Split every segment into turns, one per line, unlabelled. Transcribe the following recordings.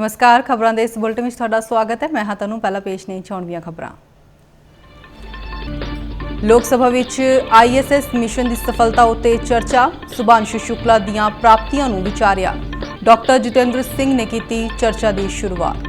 नमस्कार, खबरों के इस बुलेटिन में तुहाडा स्वागत है। मैं हाँ तनु पहला पेश ने चौंवियां खबरां। लोक सभा विच ISS मिशन की सफलता उत्ते चर्चा, सुभांशु शुक्ला दीआं प्राप्तियां नूं विचारिया। डॉक्टर जितेंद्र सिंह ने की चर्चा की शुरुआत।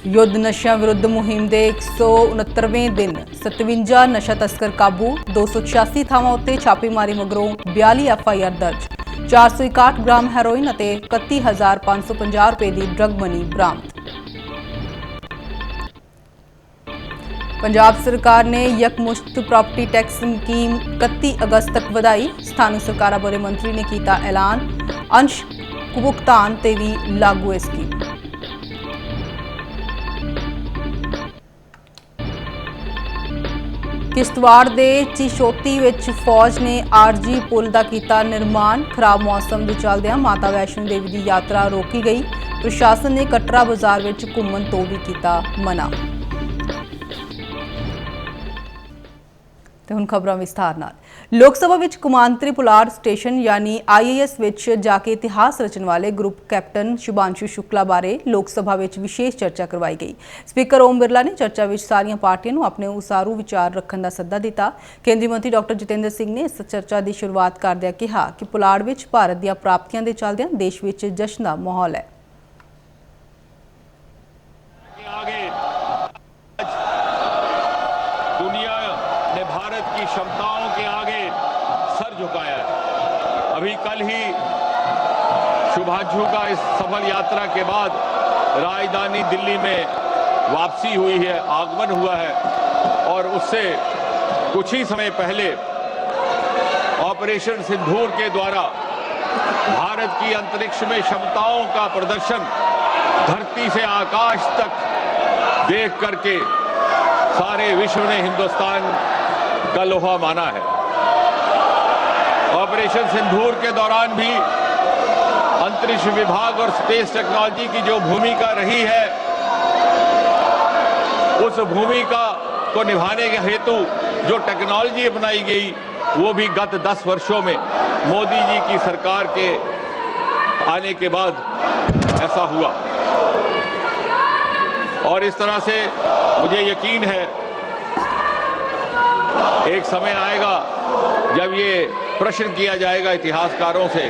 युद्ध नशा विरुद्ध मुहिम के 169वें दिन 57 नशा तस्कर काबू। 286 थावां उत्ते छापेमारी मगरों 42 FIR दर्ज। 461 ग्राम हैरोइन और 31,550 रुपए की ड्रग मनी बरामद। पंजाब सरकार ने यकमुश्त प्रॉपर्टी टैक्स स्कीम 31 अगस्त तक वधाई। स्थानक सरकारां बारे मंत्री ने किया ऐलान। अंश भुगतान ते भी लागू है स्कीम। किश्तवाड़ के चिशोती विच फौज ने आरजी पुल का किया निर्माण। खराब मौसम के चलदे माता वैष्णो देवी की यात्रा रोकी गई। प्रशासन ने कटरा बाजार विच घूमण तो भी किया मना। हुण खबरां विस्तार नाल। लोक सभा विच कौमांतरी पुलाड़ स्टेशन यानी IAS विच जाके इतिहास रचन वाले ग्रुप कैप्टन शुभांशु शुक्ला बारे लोक सभा विच विशेष चर्चा करवाई गई। स्पीकर ओम बिरला ने चर्चा विच सारियां पार्टियां नूं अपने उसारू विचार रखण दा सद्दा दिता। केंद्रीय मंत्री डॉक्टर जितेंद्र सिंह ने इस चर्चा की शुरुआत करदिआं कहा कि पुलाड़ विच भारत दीआं प्राप्तियां दे चलदिआं देश विच जश्न दा माहौल है।
क्षमताओं के आगे सर झुकाया है। अभी कल ही शुभांशु का इस सफल यात्रा के बाद राजधानी दिल्ली में वापसी हुई है, आगमन हुआ है और उससे कुछ ही समय पहले ऑपरेशन सिंदूर के द्वारा भारत की अंतरिक्ष में क्षमताओं का प्रदर्शन धरती से आकाश तक देख करके सारे विश्व ने हिंदुस्तान का लोहा माना है। ऑपरेशन सिंदूर के दौरान भी अंतरिक्ष विभाग और स्पेस टेक्नोलॉजी की जो भूमिका रही है, उस भूमिका को निभाने के हेतु जो टेक्नोलॉजी अपनाई गई वो भी गत 10 वर्षों में मोदी जी की सरकार के आने के बाद ऐसा हुआ। और इस तरह से मुझे यकीन है एक समय आएगा जब ये प्रश्न किया जाएगा इतिहासकारों से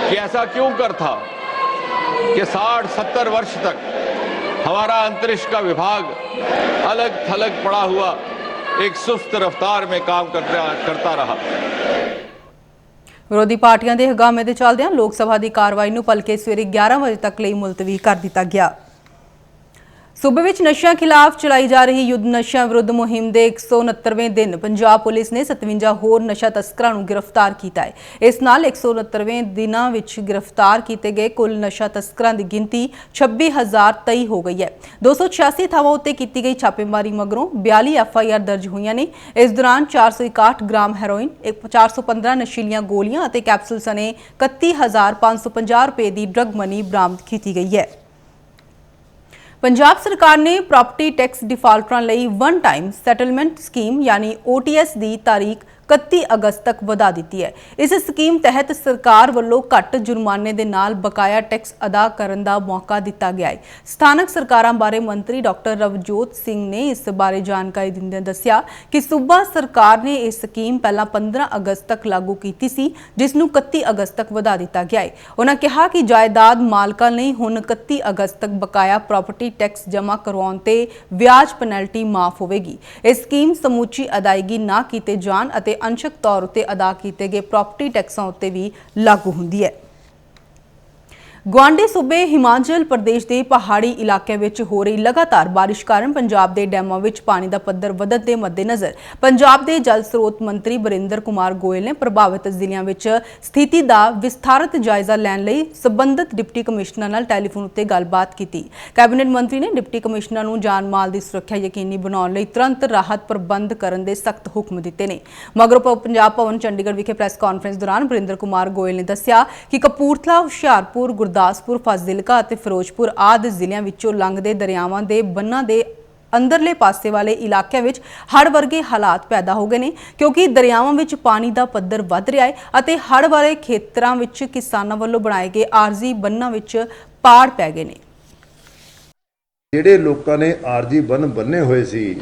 कि ऐसा क्यों कर था कि 60-70 वर्ष तक हमारा अंतरिक्ष का विभाग अलग थलग पड़ा हुआ एक सुस्त रफ्तार में काम करता रहा।
विरोधी पार्टियां के हंगामे के चलदिआं लोक सभा की कार्रवाई नूं भलके सवेरे 11 बजे तक लई मुलतवी कर दिता गया। सूबे विच नशिਆਂ खिलाफ चलाई जा रही युद्ध नशिਆਂ विरुद्ध मुहिम के 169वें दिन पंजाब पुलिस ने 57 होर नशा तस्करां नूं गिरफ्तार किया है। इस नाल 169वें दिनां विच गिरफ्तार किए गए कुल नशा तस्करां की गिनती 26,023 हो गई है। 286 थावां उत्ते कीती गई छापेमारी मगरों 42 FIR दर्ज हुई ने। इस दौरान 461 ग्राम हैरोइन, 415 नशीलियां गोलियां और कैप्सूल सने 31,550 रुपए की ड्रग मनी बरामद की गई है। पंजाब सरकार ने प्रॉपर्टी टैक्स डिफाल्टरां लई वन टाइम सैटलमेंट स्कीम यानी OTS की तारीख 31 अगस्त तक वधा दी है। इस स्कीम तहत सरकार वालों घट जुर्माने के नाल बकाया टैक्स अदा करने का मौका दिता गया है। स्थानक सरकारां बारे मंत्री डॉक्टर रवजोत सिंह ने इस बारे जानकारी दिंदे दस्सिया कि सूबा सरकार ने यह स्कीम पहला 15 अगस्त तक लागू की सी, जिसनूं 31 अगस्त तक वधा दिता गया है। उन्होंने कहा कि जायदाद मालकां लई हुण 31 अगस्त तक बकाया प्रॉपर्टी टैक्स जमा करवाउण ते ब्याज पेनल्टी माफ होवेगी। यह स्कीम समूची अदायगी ना कीते जाण अते अंशक तौर उत्ते अदा किए गए प्रॉपर्टी टैक्सां उत्ते भी लागू हुंदी है। गुआढ़ी सूबे हिमाचल प्रदेश के पहाड़ी इलाके में हो रही लगातार बारिश कारण पंजाब के डैमों में पानी का पद्धर वधण के मद्देनज़र पंजाब के जल स्रोत मंत्री बरिंदर कुमार गोयल ने प्रभावित जिलों में स्थिति का विस्तारित जायजा लैण लई संबंधित डिप्टी कमिश्नर नाल टैलीफोन उत्ते गलबात की। कैबिनेट मंत्री ने डिप्टी कमिश्नर नूं जान माल की सुरक्षा यकीनी बनाउण लई तुरंत राहत प्रबंध करने के सख्त हुक्म दिते ने। मगरों पंजाब भवन चंडीगढ़ विखे प्रैस कॉन्फ्रेंस दौरान बरिंदर कुमार गोयल ने दस्सिया कि कपूरथला, हुशियारपुर, गुरदासपुर, फाजिलका और फिरोजपुर आदि जिलों विचों लंघदे दरियावां दे बन्नां दे ਅੰਦਰਲੇ ਪਾਸੇ ਵਾਲੇ ਇਲਾਕਿਆਂ ਵਿੱਚ ਹੜ੍ਹ ਵਰਗੇ ਹਾਲਾਤ ਪੈਦਾ ਹੋ ਗਏ ਨੇ, ਕਿਉਂਕਿ ਦਰਿਆਵਾਂ ਵਿੱਚ ਪਾਣੀ ਦਾ ਪੱਧਰ ਵੱਧ ਰਿਹਾ ਹੈ ਅਤੇ ਹੜ੍ਹ ਵਾਲੇ ਖੇਤਰਾਂ ਵਿੱਚ ਕਿਸਾਨਾਂ ਵੱਲੋਂ ਬਣਾਏ ਗਏ ਆਰਜ਼ੀ ਬੰਨਾਂ ਵਿੱਚ ਪਾੜ ਪੈ ਗਏ ਨੇ।
ਜਿਹੜੇ ਲੋਕਾਂ ਨੇ ਆਰਜੀ ਬੰਨ ਬੰਨੇ ਹੋਏ ਸੀ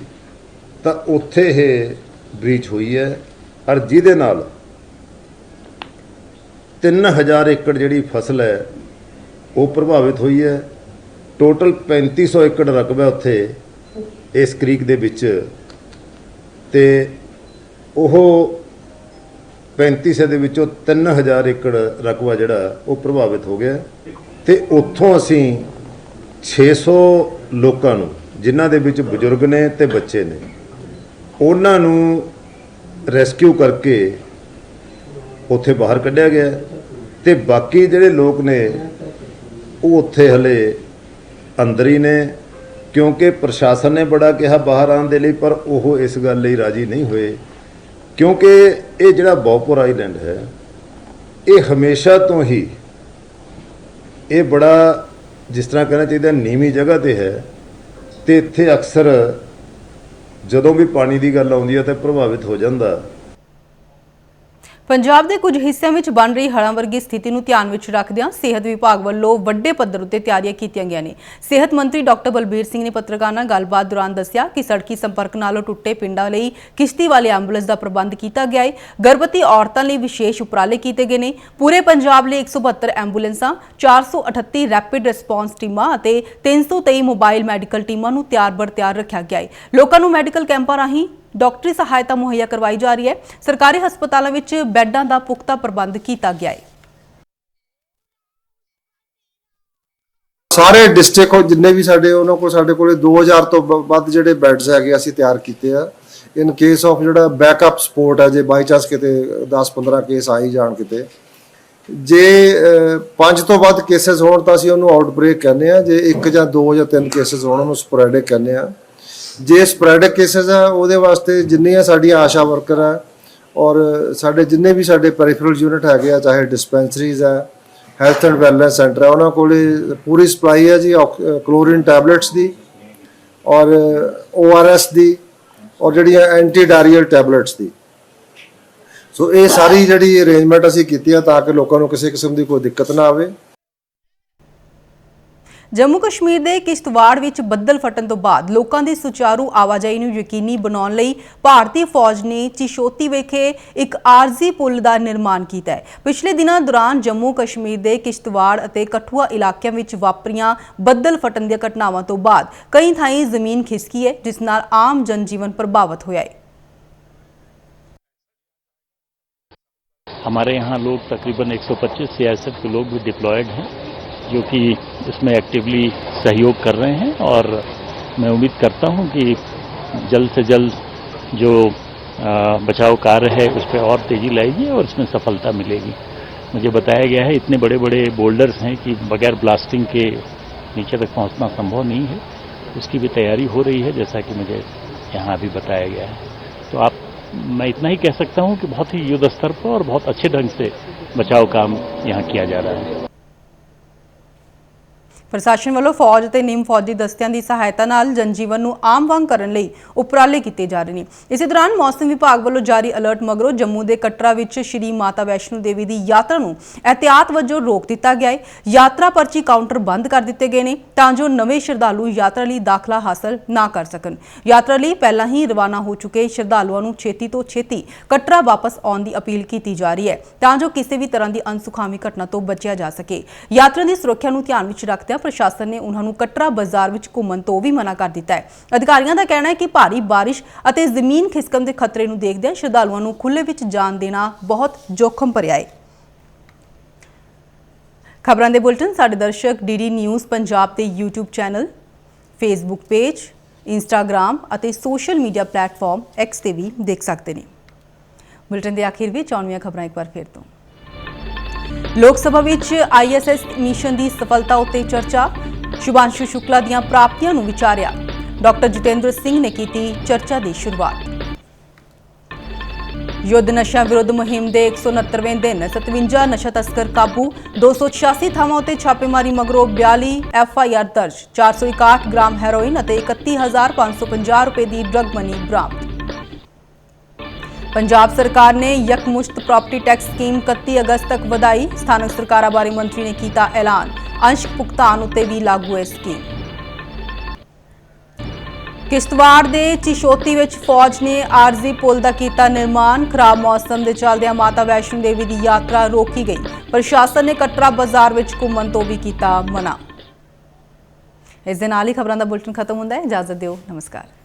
ਤਾਂ ਉੱਥੇ ਇਹ ਬ੍ਰੀਚ ਹੋਈ ਹੈ ਔਰ ਜਿਹਦੇ ਨਾਲ 3000 ਏਕੜ ਜਿਹੜੀ ਫਸਲ ਹੈ ਉਹ ਪ੍ਰਭਾਵਿਤ ਹੋਈ ਹੈ। ਟੋਟਲ 3500 ਏਕੜ ਰਕਬਾ ਉੱਥੇ ਇਸ ਕ੍ਰੀਕ ਦੇ ਵਿੱਚ ਤੇ ਉਹ 3500 ਦੇ ਵਿੱਚੋਂ 3000 ਏਕੜ ਰਕਬਾ ਜਿਹੜਾ ਉਹ ਪ੍ਰਭਾਵਿਤ ਹੋ ਗਿਆ ਤੇ ਉੱਥੋਂ ਅਸੀਂ 600 ਲੋਕਾਂ ਨੂੰ, ਜਿਨ੍ਹਾਂ ਦੇ ਵਿੱਚ ਬਜ਼ੁਰਗ ਨੇ ਤੇ ਬੱਚੇ ਨੇ, ਉਹਨਾਂ ਨੂੰ ਰੈਸਕਿਊ ਕਰਕੇ ਉੱਥੇ ਬਾਹਰ ਕੱਢਿਆ ਗਿਆ ਤੇ ਬਾਕੀ ਜਿਹੜੇ ਲੋਕ ਨੇ ਉਹ ਉੱਥੇ ਹਲੇ ਅੰਦਰ ਹੀ ਨੇ, ਕਿਉਂਕਿ ਪ੍ਰਸ਼ਾਸਨ ਨੇ ਬੜਾ ਕਿਹਾ ਬਾਹਰ ਆਉਣ ਦੇ ਲਈ, ਪਰ ਉਹ ਇਸ ਗੱਲ ਲਈ ਰਾਜੀ ਨਹੀਂ ਹੋਏ, ਕਿਉਂਕਿ ਇਹ ਜਿਹੜਾ ਬੌਪੁਰ ਆਈਲੈਂਡ ਹੈ ਇਹ ਹਮੇਸ਼ਾ ਤੋਂ ਹੀ ਇਹ ਬੜਾ, ਜਿਸ ਤਰ੍ਹਾਂ ਕਹਿਣਾ ਚਾਹੀਦਾ, ਨੀਵੀਂ ਜਗ੍ਹਾ ਤੇ ਹੈ ਤੇ ਇੱਥੇ ਅਕਸਰ ਜਦੋਂ ਵੀ ਪਾਣੀ ਦੀ ਗੱਲ ਆਉਂਦੀ ਹੈ ਤਾਂ ਪ੍ਰਭਾਵਿਤ ਹੋ ਜਾਂਦਾ।
ਪੰਜਾਬ ਦੇ ਕੁਝ ਹਿੱਸਿਆਂ ਵਿੱਚ ਬਣ ਰਹੀ ਹੜ੍ਹਾਂ ਵਰਗੀ ਸਥਿਤੀ ਨੂੰ ਧਿਆਨ ਵਿੱਚ ਰੱਖਦਿਆਂ ਸਿਹਤ ਵਿਭਾਗ ਵੱਲੋਂ ਵੱਡੇ ਪੱਧਰ ਉੱਤੇ ਤਿਆਰੀਆਂ ਕੀਤੀਆਂ ਗਈਆਂ ਨੇ। ਸਿਹਤ ਮੰਤਰੀ ਡਾਕਟਰ ਬਲਬੀਰ ਸਿੰਘ ਨੇ ਪੱਤਰਕਾਰਾਂ ਨਾਲ ਗੱਲਬਾਤ ਦੌਰਾਨ ਦੱਸਿਆ ਕਿ ਸੜਕੀ ਸੰਪਰਕ ਨਾਲੋਂ ਟੁੱਟੇ ਪਿੰਡਾਂ ਲਈ ਕਿਸ਼ਤੀ ਵਾਲੇ ਐਂਬੂਲੈਂਸ ਦਾ ਪ੍ਰਬੰਧ ਕੀਤਾ ਗਿਆ ਹੈ। ਗਰਭਵਤੀ ਔਰਤਾਂ ਲਈ ਵਿਸ਼ੇਸ਼ ਉਪਰਾਲੇ ਕੀਤੇ ਗਏ ਨੇ। ਪੂਰੇ ਪੰਜਾਬ ਲਈ 172 ਐਂਬੂਲੈਂਸਾਂ, 438 ਰੈਪਿਡ ਰਿਸਪੌਂਸ ਟੀਮਾਂ ਅਤੇ 323 ਮੋਬਾਈਲ ਮੈਡੀਕਲ ਟੀਮਾਂ ਨੂੰ ਤਿਆਰ ਰੱਖਿਆ ਗਿਆ ਹੈ। ਲੋਕਾਂ ਨੂੰ ਮੈਡੀਕਲ ਕੈਂਪਾਂ ਰਾਹੀਂ ਡਾਕਟਰੀ ਸਹਾਇਤਾ ਮੁਹੱਈਆ ਕਰਵਾਈ ਜਾ ਰਹੀ ਹੈ। ਸਰਕਾਰੀ ਹਸਪਤਾਲਾਂ ਵਿੱਚ ਬੈੱਡਾਂ ਦਾ ਪੁਖਤਾ ਪ੍ਰਬੰਧ ਕੀਤਾ ਗਿਆ ਹੈ।
ਸਾਰੇ ਡਿਸਟ੍ਰਿਕਟ ਜਿੰਨੇ ਵੀ ਸਾਡੇ ਉਹਨਾਂ ਕੋਲ ਸਾਡੇ ਕੋਲੇ 2000 ਤੋਂ ਵੱਧ ਜਿਹੜੇ ਬੈੱਡਸ ਹੈਗੇ ਅਸੀਂ ਤਿਆਰ ਕੀਤੇ ਆ। ਇਨ ਕੇਸ ਆਫ ਜਿਹੜਾ ਬੈਕਅਪ ਸਪੋਰਟ ਹੈ, ਜੇ ਬਾਈ ਚਾਂਸ ਕਿਤੇ 10-15 ਕੇਸ ਆਈ ਜਾਣ ਕਿਤੇ, ਜੇ 5 ਤੋਂ ਵੱਧ ਕੇਸਿਸ ਹੋਣ ਤਾਂ ਅਸੀਂ ਉਹਨੂੰ ਆਊਟਬ੍ਰੇਕ ਕਹਿੰਦੇ ਆ। ਜੇ 1 ਜਾਂ 2 ਜਾਂ 3 ਕੇਸਿਸ ਹੋਣ ਉਹਨੂੰ ਸਪੋਰੈਡਿਕ ਕਹਿੰਦੇ ਆ। ਜੇ ਸਪੋਰੈਡਿਕ ਕੇਸਿਸ ਆ ਉਹਦੇ ਵਾਸਤੇ ਜਿੰਨੀਆਂ ਸਾਡੀਆਂ ਆਸ਼ਾ ਵਰਕਰ ਆ ਔਰ ਸਾਡੇ ਜਿੰਨੇ ਵੀ ਸਾਡੇ ਪੈਰੀਫਰਲ ਯੂਨਿਟ ਹੈਗੇ ਆ, ਚਾਹੇ ਡਿਸਪੈਂਸਰੀਜ਼ ਆ, ਹੈਲਥ ਐਂਡ ਵੈਲਨੈਸ ਸੈਂਟਰ ਆ, ਉਹਨਾਂ ਕੋਲੇ ਪੂਰੀ ਸਪਲਾਈ ਹੈ ਜੀ ਕਲੋਰੀਨ ਟੈਬਲੇਟਸ ਦੀ ਔਰ ORS ਦੀ ਔਰ ਜਿਹੜੀਆਂ ਐਂਟੀ ਡਾਇਰੀਅਲ ਟੈਬਲੇਟਸ ਦੀ। ਸੋ ਇਹ ਸਾਰੀ ਜਿਹੜੀ ਅਰੇਂਜਮੈਂਟ ਅਸੀਂ ਕੀਤੀ ਆ ਤਾਂ ਕਿ ਲੋਕਾਂ ਨੂੰ ਕਿਸੇ ਕਿਸਮ ਦੀ ਕੋਈ ਦਿੱਕਤ ਨਾ ਆਵੇ।
ਜੰਮੂ ਕਸ਼ਮੀਰ ਦੇ ਕਿਸ਼ਤਵਾੜ ਵਿੱਚ ਬੱਦਲ ਫਟਣ ਤੋਂ ਬਾਅਦ ਲੋਕਾਂ ਦੀ ਸੁਚਾਰੂ ਆਵਾਜਾਈ ਨੂੰ ਯਕੀਨੀ ਬਣਾਉਣ ਲਈ ਭਾਰਤੀ ਫੌਜ ਨੇ ਚਿਸ਼ੋਤੀ ਵਿਖੇ ਇੱਕ ਆਰਜ਼ੀ ਪੁਲ ਦਾ ਨਿਰਮਾਣ ਕੀਤਾ ਹੈ। ਪਿਛਲੇ ਦਿਨਾਂ ਦੌਰਾਨ ਜੰਮੂ ਕਸ਼ਮੀਰ ਦੇ ਕਿਸ਼ਤਵਾੜ ਅਤੇ ਕਠੂਆ ਇਲਾਕਿਆਂ ਵਿੱਚ ਵਾਪਰੀਆਂ ਬੱਦਲ ਫਟਣ ਦੀਆਂ ਘਟਨਾਵਾਂ ਤੋਂ ਬਾਅਦ ਕਈ ਥਾਈਂ ਜ਼ਮੀਨ ਖਿਸਕੀ ਹੈ, ਜਿਸ ਨਾਲ ਆਮ ਜਨਜੀਵਨ ਪ੍ਰਭਾਵਿਤ ਹੋਇਆ है।
हमारे यहाँ लोग तकरीबन 125 CRSF के लोग भी डिप्लॉयड हैं, जो कि इसमें एक्टिवली सहयोग कर रहे हैं और मैं उम्मीद करता हूं कि जल्द से जल्द जो बचाव कार्य है उस पर और तेज़ी लाएगी और इसमें सफलता मिलेगी। मुझे बताया गया है इतने बड़े बड़े बोल्डर्स हैं कि बगैर ब्लास्टिंग के नीचे तक पहुंचना संभव नहीं है, उसकी भी तैयारी हो रही है, जैसा कि मुझे यहाँ भी बताया गया है। तो मैं इतना ही कह सकता हूं कि बहुत ही युद्ध स्तर पर और बहुत अच्छे ढंग से बचाव काम यहाँ किया जा रहा है।
ਪ੍ਰਸ਼ਾਸਨ ਵੱਲੋਂ ਫੌਜ ਅਤੇ ਨਿੰਮ ਫੌਜੀ ਦਸਤਿਆਂ ਦੀ ਸਹਾਇਤਾ ਨਾਲ ਜਨਜੀਵਨ ਨੂੰ ਆਮ ਵਾਂਗ ਕਰਨ ਲਈ ਉਪਰਾਲੇ ਕੀਤੇ ਜਾ ਰਹੇ ਨੇ। ਇਸੇ ਦੌਰਾਨ ਮੌਸਮ ਵਿਭਾਗ ਵੱਲੋਂ ਜਾਰੀ ਅਲਰਟ ਮਗਰੋਂ ਜੰਮੂ ਦੇ ਕਟਰਾ ਵਿੱਚ ਸ਼੍ਰੀ ਮਾਤਾ ਵੈਸ਼ਨੋ ਦੇਵੀ ਦੀ ਯਾਤਰਾ ਨੂੰ ਅਹਿਤਿਆਤ ਵਜੋਂ ਰੋਕ ਦਿੱਤਾ ਗਿਆ ਹੈ। ਯਾਤਰਾ ਪਰਚੀ ਕਾਊਂਟਰ ਬੰਦ ਕਰ ਦਿੱਤੇ ਗਏ ਨੇ ਤਾਂ ਜੋ ਨਵੇਂ ਸ਼ਰਧਾਲੂ ਯਾਤਰਾ ਲਈ ਦਾਖਲਾ ਹਾਸਲ ਨਾ ਕਰ ਸਕਣ। ਯਾਤਰਾ ਲਈ ਪਹਿਲਾਂ ਹੀ ਰਵਾਨਾ ਹੋ ਚੁੱਕੇ ਸ਼ਰਧਾਲੂਆਂ ਨੂੰ ਛੇਤੀ ਤੋਂ ਛੇਤੀ ਕਟਰਾ ਵਾਪਸ ਆਉਣ ਦੀ ਅਪੀਲ ਕੀਤੀ ਜਾ ਰਹੀ ਹੈ ਤਾਂ ਜੋ ਕਿਸੇ ਵੀ ਤਰ੍ਹਾਂ ਦੀ ਅਣਸੁਖਾਵੀ ਘਟਨਾ ਤੋਂ ਬਚਿਆ ਜਾ ਸਕੇ। ਯਾਤਰਾ ਦੀ ਸੁਰੱਖਿਆ ਨੂੰ ਧਿਆਨ ਵਿੱਚ ਰੱਖਦਿਆਂ ਪ੍ਰਸ਼ਾਸਨ ਨੇ ਉਹਨਾਂ ਨੂੰ ਕਟਰਾ ਬਾਜ਼ਾਰ ਵਿੱਚ ਘੁੰਮਣ ਤੋਂ ਵੀ ਮਨਾ ਕਰ ਦਿੱਤਾ ਹੈ। ਅਧਿਕਾਰੀਆਂ ਦਾ ਕਹਿਣਾ ਹੈ ਕਿ ਭਾਰੀ ਬਾਰਿਸ਼ ਅਤੇ ਜ਼ਮੀਨ ਖਿਸਕਣ ਦੇ ਖਤਰੇ ਨੂੰ ਦੇਖਦਿਆਂ ਸ਼ਰਧਾਲੂਆਂ ਨੂੰ ਖੁੱਲ੍ਹੇ ਵਿੱਚ ਜਾਣ ਦੇਣਾ ਬਹੁਤ ਜੋਖਮ ਭਰਿਆ ਹੈ। ਖਬਰਾਂ ਦੇ ਬੁਲਟਨ ਸਾਡੇ ਦਰਸ਼ਕ ਡੀਡੀ ਨਿਊਜ਼ ਪੰਜਾਬ ਦੇ YouTube channel, Facebook page, Instagram ਅਤੇ ਸੋਸ਼ਲ ਮੀਡੀਆ ਪਲੇਟਫਾਰਮ X ਤੇ ਵੀ ਦੇਖ ਸਕਦੇ ਨੇ। ਬੁਲਟਨ ਦੇ ਆਖਿਰ ਵਿੱਚ ਆਉਣੀਆਂ ਖਬਰਾਂ ਇੱਕ ਵਾਰ ਫਿਰ ਤੋਂ। ਲੋਕ ਸਭਾ ਵਿੱਚ ISS ਮਿਸ਼ਨ ਦੀ ਸਫਲਤਾ ਉੱਤੇ ਚਰਚਾ, ਸ਼ੁਭਾਂਸ਼ੂ ਸ਼ੁਕਲਾ ਦੀਆਂ ਪ੍ਰਾਪਤੀਆਂ ਨੂੰ ਵਿਚਾਰਿਆ। ਡਾਕਟਰ ਜਤਿੰਦਰ ਸਿੰਘ ਨੇ ਕੀਤੀ ਚਰਚਾ ਦੀ ਸ਼ੁਰੂਆਤ। युद्ध नशा विरुद्ध मुहिम के 169वें दिन 57 नशा तस्कर काबू 286 ਥਾਵਾਂ ਉੱਤੇ छापेमारी मगरों 42 FIR दर्ज 461 ग्राम हैरोइन ਅਤੇ 31,550 रुपए की ड्रग मनी बरामद। पंजाब सरकार ने यकमुश्त प्रॉपर्टी टैक्स स्कीम 31 अगस्त तक ਵਧਾਈ। स्थानक सरकारां बारे मंत्री ने किया ऐलान। अंश भुगतान उत्ते भी लागू है स्कीम। किश्तवाड़ के चिशोती विच फौज ने आरजी पुल का किया निर्माण। खराब मौसम के चलदे माता वैष्णो देवी की यात्रा रोकी गई। प्रशासन ने कटरा बाजार विच घुम्मण तो भी किया मना। इस दे नाल ही खबरां दा बुलेटिन खत्म हुंदा है। इजाजत दिओ। नमस्कार।